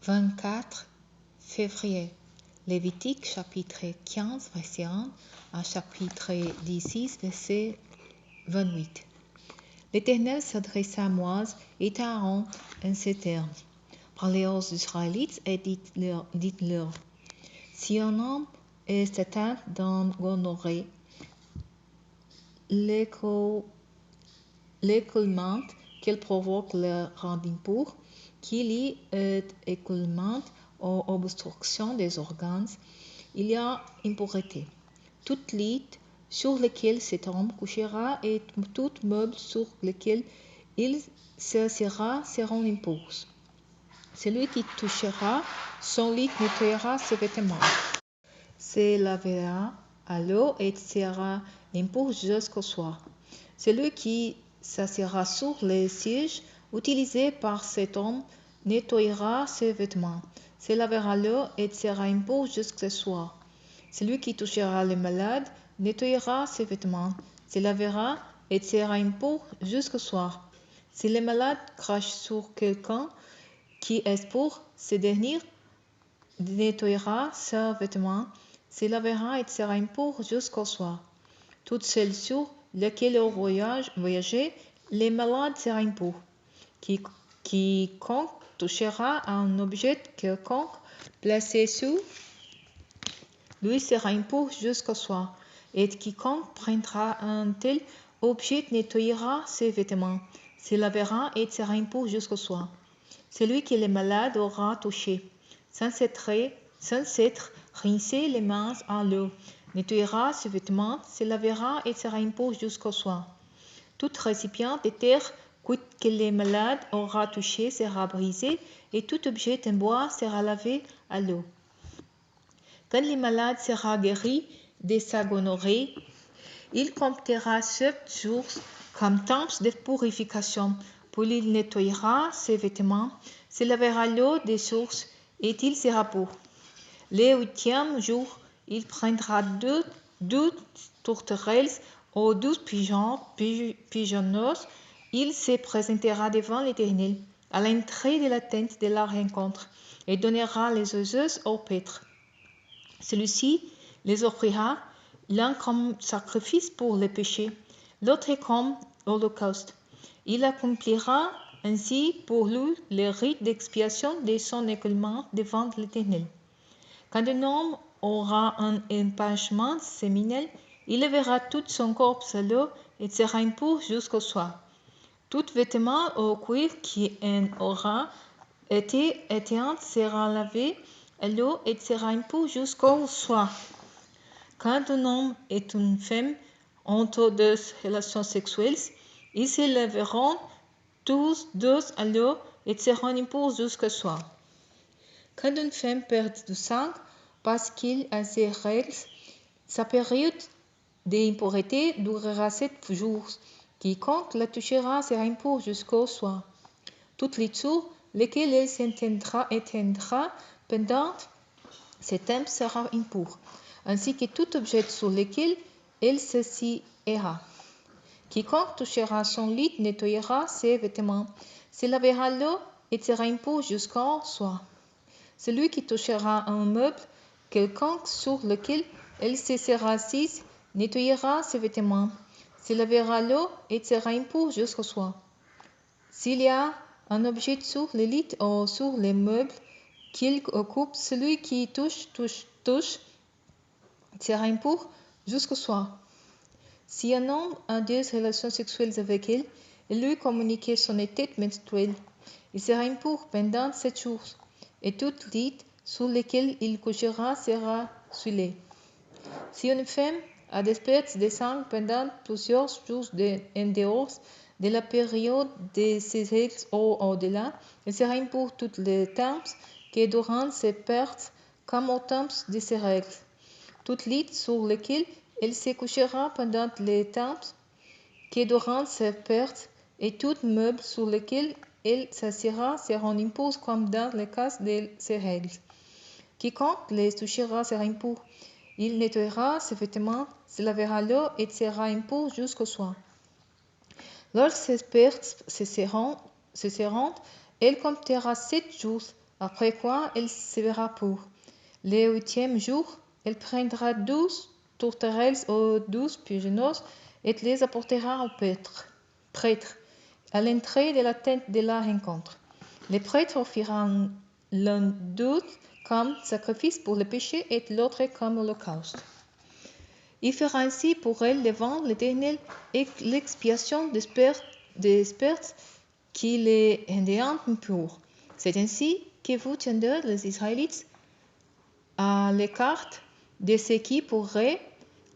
24 février. Lévitique chapitre 15 verset 1 à chapitre 16 verset 28. L'Éternel s'adressa à Moïse et à Aaron en ces termes. Parlez aux Israélites et dites-leur, si un homme est atteint d'un gonorrhée, l'écoulement qu'il provoque le rend impur, qu'il y ait écoulement ou obstruction des organes, il y a impureté. Tout lit sur lequel cet homme couchera et tout meuble sur lequel il s'assiera seront impurs. Celui qui touchera son lit nettoyera ses vêtements, se lavera à l'eau et sera impur jusqu'au soir. Celui qui s'assiera sur les sièges utilisés par cet homme nettoyera ses vêtements, se lavera à l'eau et sera impur jusqu'au soir. Celui qui touchera les malades nettoyera ses vêtements, se lavera et sera impur jusqu'au soir. Si le malade crache sur quelqu'un qui est pur, ce dernier nettoyera ses vêtements, se lavera et sera impur jusqu'au soir. Toutes celles sur lesquelles on voyageait, les malades sera impur. Quiconque touchera un objet quelconque placé sur lui sera impur jusqu'au soir. Et quiconque prendra un tel objet nettoyera ses vêtements, se lavera et sera impur jusqu'au soir. Celui que le malade aura touché, sans s'être rincé les mains à l'eau, nettoyera ses vêtements, se lavera et sera impur jusqu'au soir. Tout récipient de terre que le malade aura touché sera brisé, et tout objet en bois sera lavé à l'eau. Quand le malade sera guéri de sa gonorrhée, il comptera 7 jours comme temps de purification, puis il nettoyera ses vêtements, se lavera l'eau des sources, et il sera pur. Le 8e jour, il prendra 12 tourterelles ou 12 pigeonneaux. Il se présentera devant l'Éternel à l'entrée de la tente de la rencontre et donnera les oeufs au prêtre. Celui-ci les offrira, l'un comme sacrifice pour le péché, l'autre comme holocauste. Il accomplira ainsi pour lui le rite d'expiation de son écoulement devant l'Éternel. Quand un homme aura un empêchement séminal, il lèvera tout son corps à l'eau et sera impur jusqu'au soir. Tout vêtement au cuir qui en aura été éteint sera lavé à l'eau et sera impur jusqu'au soir. Quand un homme et une femme ont deux relations sexuelles, ils se laveront tous deux à l'eau et seront impurs jusqu'au soir. Quand une femme perd du sang parce qu'elle a ses règles, sa période d'impureté durera 7 jours. Quiconque la touchera sera impur jusqu'au soir. Toutes les jours lesquelles elle s'éteindra pendant ce temps sera impur, ainsi que tout objet sur lequel elle s'assiera. Quiconque touchera son lit nettoyera ses vêtements, se lavera l'eau et sera impur jusqu'au soir. Celui qui touchera un meuble quelconque sur lequel elle se sera assise nettoyera ses vêtements, se lavera l'eau et sera impur jusqu'au soir. S'il y a un objet sur le lit ou sur les meubles qu'il occupe, celui qui touche sera impur jusqu'au soir. Si un homme a des relations sexuelles avec elle, il lui communique son état menstruel. Il sera impur pendant 7 jours, et tout lit sur lequel il couchera sera souillé. Si une femme a des pertes de sang pendant plusieurs jours en dehors de la période de ses règles ou au-delà, elle sera impure tout le temps que durant ses pertes comme au temps de ses règles. Tout lit sur lequel elle se couchera pendant le temps que durant ses pertes et tout meuble sur lequel elle s'assiera seront impurs comme dans le cas de ses règles. Quiconque les touchera sera impur. Il nettoyera ses vêtements, se lavera l'eau et sera impur jusqu'au soir. Lorsque ses pertes cesseront, elle comptera 7 jours après quoi il sera pur. Le 8e jour, il prendra 12 tourterelles ou 12 pigeons et les apportera au prêtre à l'entrée de la tente de la rencontre. Les prêtres offriront l'un d'eux comme sacrifice pour le péché et l'autre comme holocauste. Il fera ainsi pour elle devant l'Éternel l'expiation des pertes qui les rendront impurs. C'est ainsi que vous tiendrez les Israélites à l'écart de ce qui pourrait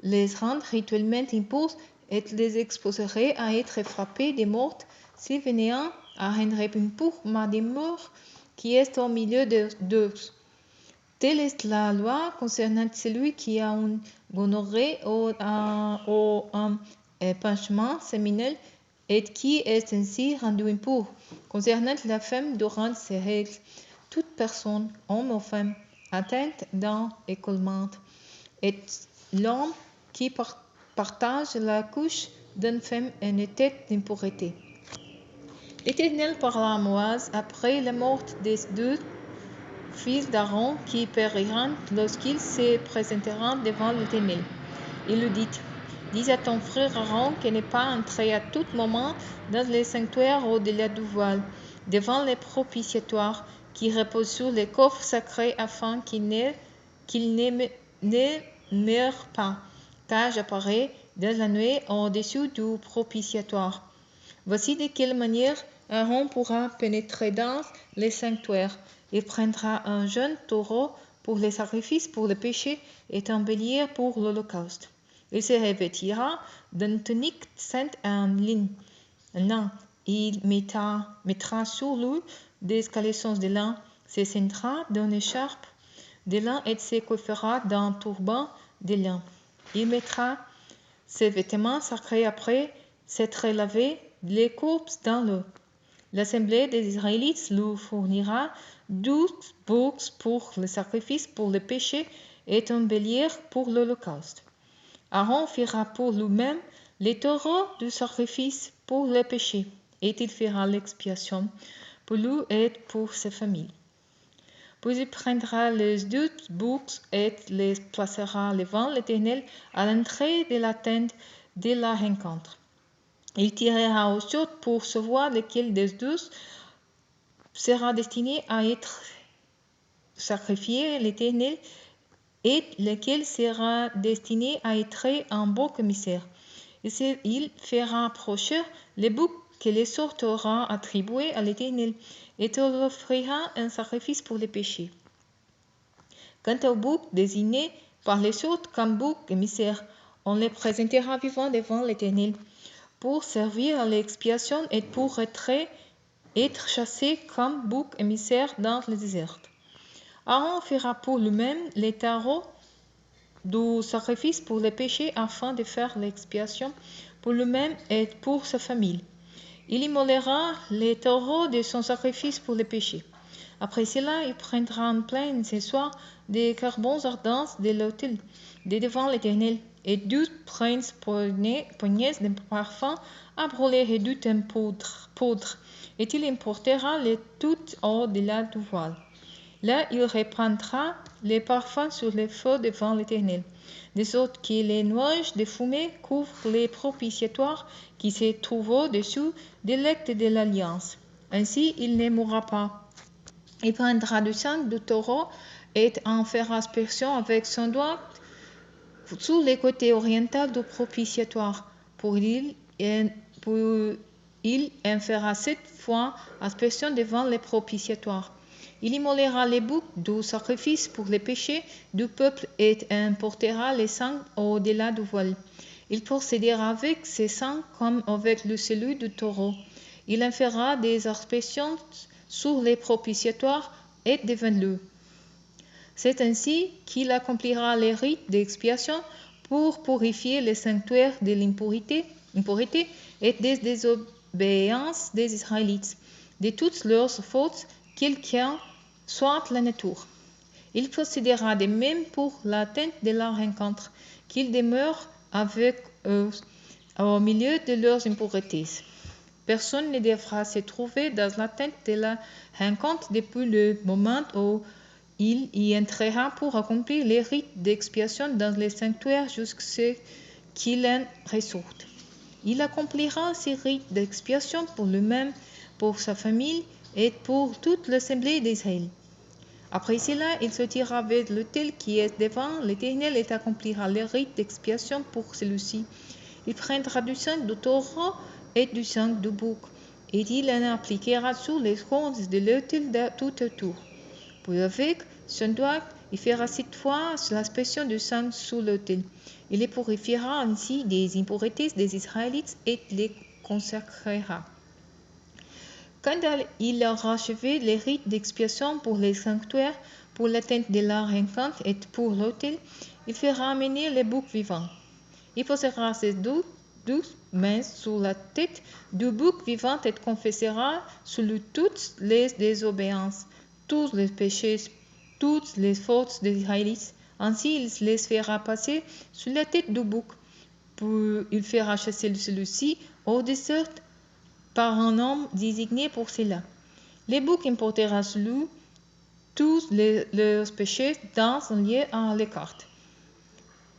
les rendre rituellement impurs et les exposerait à être frappés de mort s'ils venaient à rendre impurs ma demeure qui est au milieu d'eux. Telle est la loi concernant celui qui a une gonorrhée ou un épanchement séminal et qui est ainsi rendu impur. Concernant la femme durant ces règles, toute personne, homme ou femme, atteinte d'un écoulement, et l'homme qui partage la couche d'une femme en état d'impureté. L'Éternel parla à Moïse après la mort des 2 fils d'Aaron qui périront lorsqu'ils se présenteront devant l'Éternel. Il lui dit, dis à ton frère Aaron qu'il n'est pas entré à tout moment dans le sanctuaire au-delà du voile, devant les propitiatoires qui reposent sur les coffres sacrés afin qu'il ne meure pas, car j'apparais dans la nuit au-dessus du propitiatoire. Voici de quelle manière Aaron pourra pénétrer dans le sanctuaire. Il prendra un jeune taureau pour les sacrifices pour le péché et un bélier pour l'holocauste. Il se revêtira d'une tunique sainte en lin. Il mettra sur lui des caleçons de lin, se ceindra d'une écharpe de lin et se coiffera d'un turban de lin. Il mettra ses vêtements sacrés après s'être lavé les courbes dans l'eau. L'assemblée des Israélites lui fournira 12 boucs pour le sacrifice pour le péché et un bélier pour l'holocauste. Aaron fera pour lui-même les taureaux du sacrifice pour le péché, et il fera l'expiation pour lui et pour sa famille. Puis il prendra les 12 boucs et les placera devant l'Éternel à l'entrée de la tente de la rencontre. Il tirera au sort pour savoir lequel des 12 sera destiné à être sacrifié à l'Éternel et lequel sera destiné à être un bouc émissaire. Il fera approcher les boucs que le sort aura attribués à l'Éternel et il offrira un sacrifice pour les péchés. Quant au bouc désigné par les sortes comme bouc émissaire, on le présentera vivant devant l'Éternel pour servir à l'expiation et pour être chassé comme bouc émissaire dans le désert. Aaron fera pour lui-même les taureaux du sacrifice pour les péchés afin de faire l'expiation pour lui-même et pour sa famille. Il immolera les taureaux de son sacrifice pour les péchés. Après cela, il prendra en plein encensoir des charbons ardents de l'autel de devant l'Éternel et 12 poignées de parfum à brûler réduits en poudre, et il emportera le tout au-delà du voile. Là, il répandra les parfums sur le feu devant l'Éternel, de sorte que les nuages de fumée couvrent les propitiatoires qui se trouvent au-dessus de l'acte de l'alliance. Ainsi, il ne mourra pas. Il prendra du sang du taureau et en fera aspersion avec son doigt sur le côté oriental du propitiatoire. Puis il en fera 7 fois aspersion devant le propitiatoire. Il immolera les boucs du sacrifice pour les péchés du peuple et en portera le sang au-delà du voile. Il procédera avec ce sang comme avec celui du taureau. Il en fera des aspersions sur les propitiatoires et devant lui. C'est ainsi qu'il accomplira les rites d'expiation pour purifier le sanctuaire de l'impureté et des désobéissances des Israélites, de toutes leurs fautes, quelle qu'en soit la nature. Il procédera de même pour la tente de la rencontre, qu'il demeure avec eux au milieu de leurs impuretés. Personne ne devra se trouver dans l'attente de la rencontre depuis le moment où il y entrera pour accomplir les rites d'expiation dans le sanctuaire jusqu'à ce qu'il en ressorte. Il accomplira ces rites d'expiation pour lui-même, pour sa famille et pour toute l'assemblée d'Israël. Après cela, il sortira vers l'autel qui est devant l'Éternel et accomplira les rites d'expiation pour celui-ci. Il prendra du sang du taureau et du sang du bouc, et il en appliquera sur les cornes de l'autel tout autour. Puis avec son doigt, il fera 7 fois l'aspersion du sang sur l'autel. Il les purifiera ainsi des impuretés des Israélites et les consacrera. Quand il aura achevé les rites d'expiation pour les sanctuaires, pour la tente de la rencontre et pour l'autel, il fera amener le bouc vivant. Il posera ses douze mains sur la tête du bouc vivant et confessera sur lui toutes les désobéissances, tous les péchés, toutes les fautes des Israélites. Ainsi, il les fera passer sur la tête du bouc. Puis il fera chasser celui-ci au désert par un homme désigné pour cela. Le bouc importera sur lui tous leurs péchés dans un lieu à l'écart.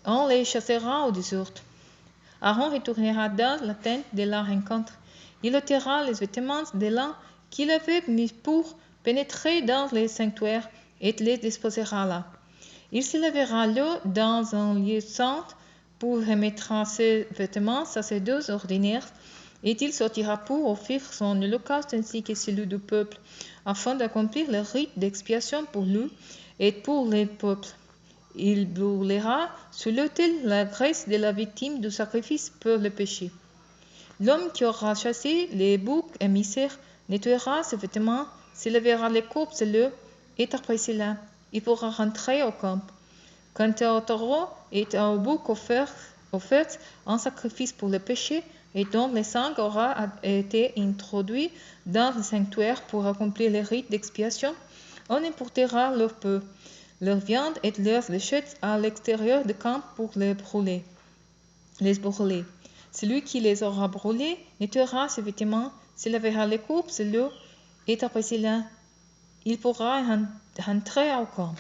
On les chassera au désert. Aaron retournera dans la tente de la rencontre. Il ôtera les vêtements de lin qu'il avait mis pour pénétrer dans le sanctuaire et les disposera là. Il se lavera l'eau dans un lieu saint pour remettre ses vêtements sacerdotes ordinaires et il sortira pour offrir son holocauste ainsi que celui du peuple, afin d'accomplir le rite d'expiation pour lui et pour le peuple. Il brûlera sur l'autel la graisse de la victime du sacrifice pour le péché. L'homme qui aura chassé les boucs émissaires nettoiera ses vêtements, se lavera les courbes de l'eau, et après cela, il pourra rentrer au camp. Quant au taureau et au bouc offert en sacrifice pour le péché, et dont le sang aura été introduit dans le sanctuaire pour accomplir les rites d'expiation, on importera leur peau, leur viande et leurs léchettes à l'extérieur du camp pour les brûler. Celui qui les aura brûlés nettoiera ses vêtements, se lavera les courbes de l'eau, et après cela, il pourra rentrer au camp.